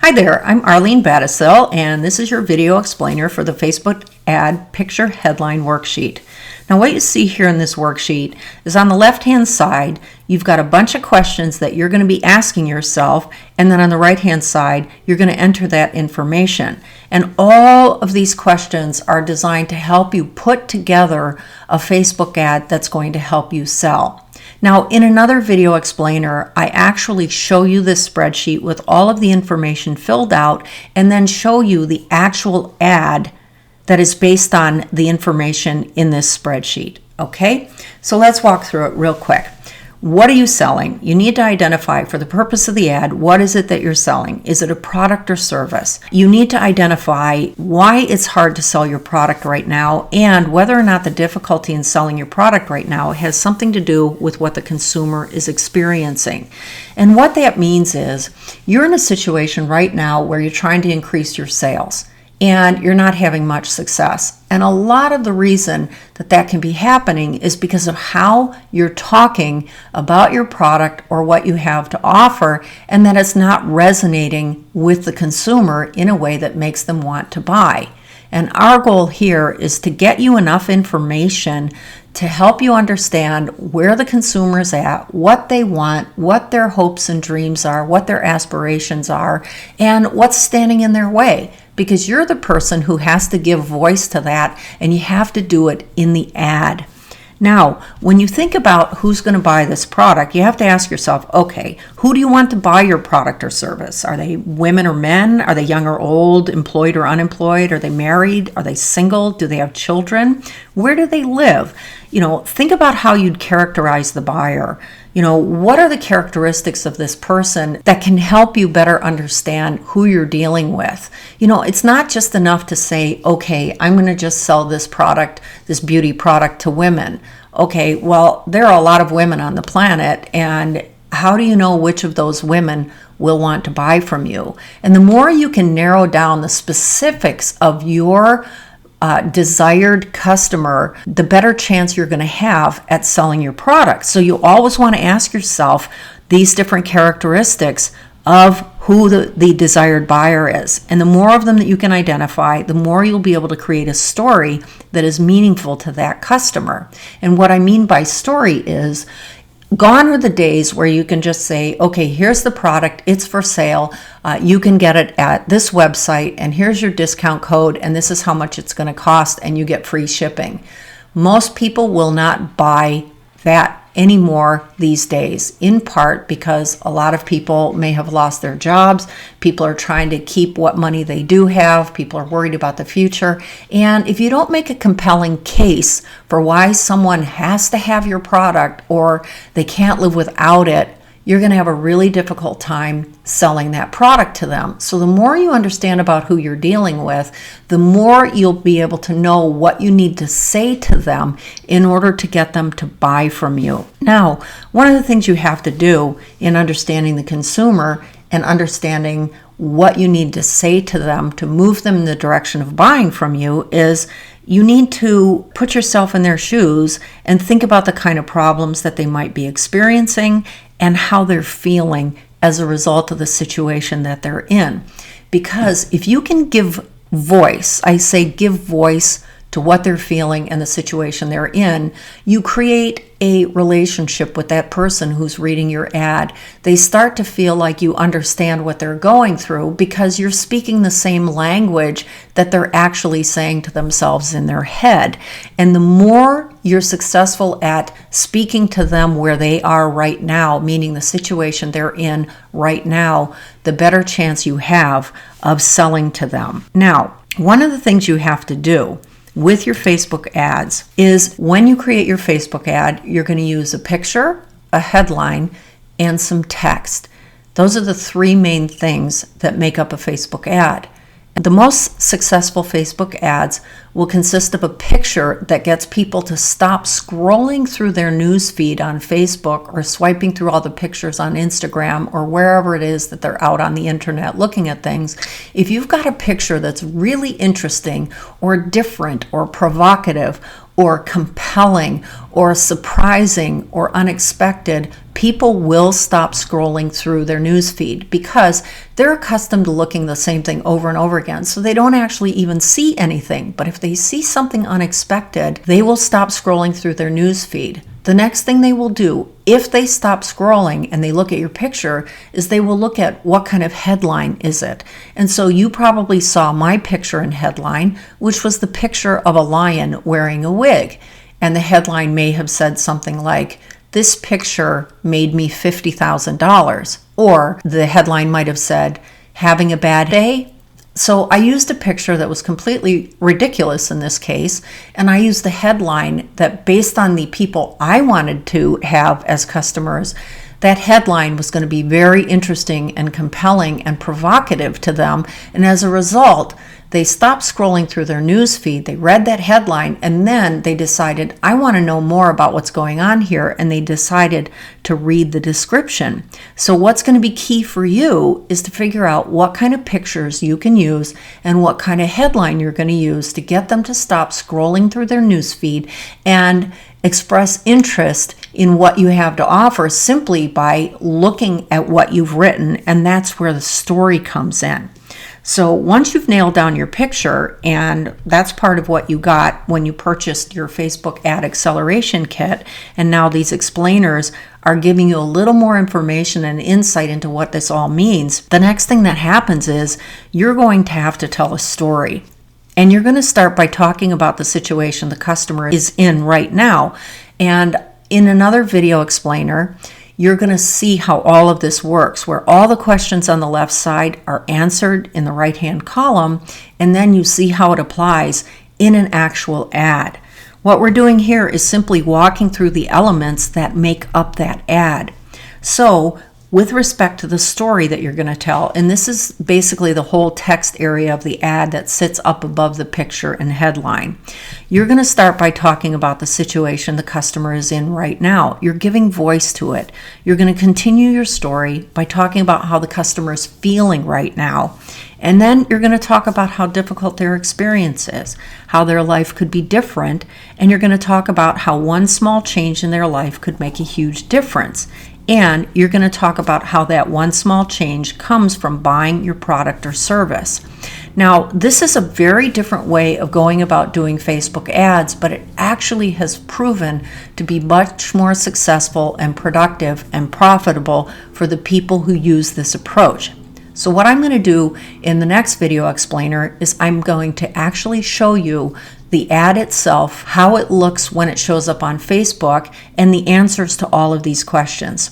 Hi there, I'm Arlene Battisil, and this is your video explainer for the Facebook ad picture headline worksheet. Now what you see here in this worksheet is on the left-hand side, you've got a bunch of questions that you're going to be asking yourself, and then on the right-hand side, you're going to enter that information. And all of these questions are designed to help you put together a Facebook ad that's going to help you sell. Now, in another video explainer, I actually show you this spreadsheet with all of the information filled out and then show you the actual ad that is based on the information in this spreadsheet. Okay, so let's walk through it real quick. What are you selling? You need to identify, for the purpose of the ad, what is it that you're selling? Is it a product or service? You need to identify why it's hard to sell your product right now and whether or not the difficulty in selling your product right now has something to do with what the consumer is experiencing. And what that means is you're in a situation right now where you're trying to increase your sales and you're not having much success. And a lot of the reason that that can be happening is because of how you're talking about your product or what you have to offer, and that it's not resonating with the consumer in a way that makes them want to buy. And our goal here is to get you enough information to help you understand where the consumer is at, what they want, what their hopes and dreams are, what their aspirations are, and what's standing in their way. Because you're the person who has to give voice to that, and you have to do it in the ad. Now, when you think about who's going to buy this product, you have to ask yourself, okay, who do you want to buy your product or service? Are they women or men? Are they young or old, employed or unemployed? Are they married? Are they single? Do they have children? Where do they live? Think about how you'd characterize the buyer. What are the characteristics of this person that can help you better understand who you're dealing with? It's not just enough to say, okay, I'm going to just sell this product, this beauty product to women. Okay, well, there are a lot of women on the planet, and how do you know which of those women will want to buy from you? And the more you can narrow down the specifics of your desired customer, the better chance you're going to have at selling your product. So you always want to ask yourself these different characteristics of who the desired buyer is. And the more of them that you can identify, the more you'll be able to create a story that is meaningful to that customer. And what I mean by story is, gone are the days where you can just say, okay, here's the product, it's for sale, you can get it at this website, and here's your discount code, and this is how much it's going to cost, and you get free shipping. Most people will not buy that anymore these days, in part because a lot of people may have lost their jobs. People are trying to keep what money they do have. People are worried about the future. And if you don't make a compelling case for why someone has to have your product or they can't live without it, you're going to have a really difficult time selling that product to them. So the more you understand about who you're dealing with, the more you'll be able to know what you need to say to them in order to get them to buy from you. Now, one of the things you have to do in understanding the consumer and understanding what you need to say to them to move them in the direction of buying from you is you need to put yourself in their shoes and think about the kind of problems that they might be experiencing and how they're feeling as a result of the situation that they're in. Because if you can give voice, I say give voice to what they're feeling and the situation they're in, you create a relationship with that person who's reading your ad. They start to feel like you understand what they're going through because you're speaking the same language that they're actually saying to themselves in their head. And the more you're successful at speaking to them where they are right now, meaning the situation they're in right now, the better chance you have of selling to them. Now, one of the things you have to do with your Facebook ads is when you create your Facebook ad, you're going to use a picture, a headline, and some text. Those are the three main things that make up a Facebook ad. The most successful Facebook ads will consist of a picture that gets people to stop scrolling through their news feed on Facebook or swiping through all the pictures on Instagram or wherever it is that they're out on the internet looking at things. If you've got a picture that's really interesting or different or provocative or compelling or surprising or unexpected, people will stop scrolling through their news feed because they're accustomed to looking the same thing over and over again. So they don't actually even see anything. But if they see something unexpected, they will stop scrolling through their news feed. The next thing they will do, if they stop scrolling and they look at your picture, is they will look at what kind of headline is it. And so you probably saw my picture and headline, which was the picture of a lion wearing a wig. And the headline may have said something like, "This picture made me $50,000. Or the headline might have said, "Having a bad day?" So I used a picture that was completely ridiculous in this case, and I used the headline that, based on the people I wanted to have as customers, that headline was going to be very interesting and compelling and provocative to them. And as a result, they stopped scrolling through their news feed. They read that headline, and then they decided, I want to know more about what's going on here, and they decided to read the description. So what's going to be key for you is to figure out what kind of pictures you can use and what kind of headline you're going to use to get them to stop scrolling through their news feed and express interest in what you have to offer simply by looking at what you've written, and that's where the story comes in. So once you've nailed down your picture, and that's part of what you got when you purchased your Facebook Ad Acceleration Kit, and now these explainers are giving you a little more information and insight into what this all means, the next thing that happens is you're going to have to tell a story. And you're going to start by talking about the situation the customer is in right now. And in another video explainer, you're going to see how all of this works, where all the questions on the left side are answered in the right-hand column, and then you see how it applies in an actual ad. What we're doing here is simply walking through the elements that make up that ad. So, with respect to the story that you're going to tell, and this is basically the whole text area of the ad that sits up above the picture and headline, you're going to start by talking about the situation the customer is in right now. You're giving voice to it. You're going to continue your story by talking about how the customer is feeling right now. And then you're going to talk about how difficult their experience is, how their life could be different, and you're going to talk about how one small change in their life could make a huge difference. And you're going to talk about how that one small change comes from buying your product or service. Now, this is a very different way of going about doing Facebook ads, but it actually has proven to be much more successful and productive and profitable for the people who use this approach. So what I'm going to do in the next video explainer is I'm going to actually show you the ad itself, how it looks when it shows up on Facebook, and the answers to all of these questions.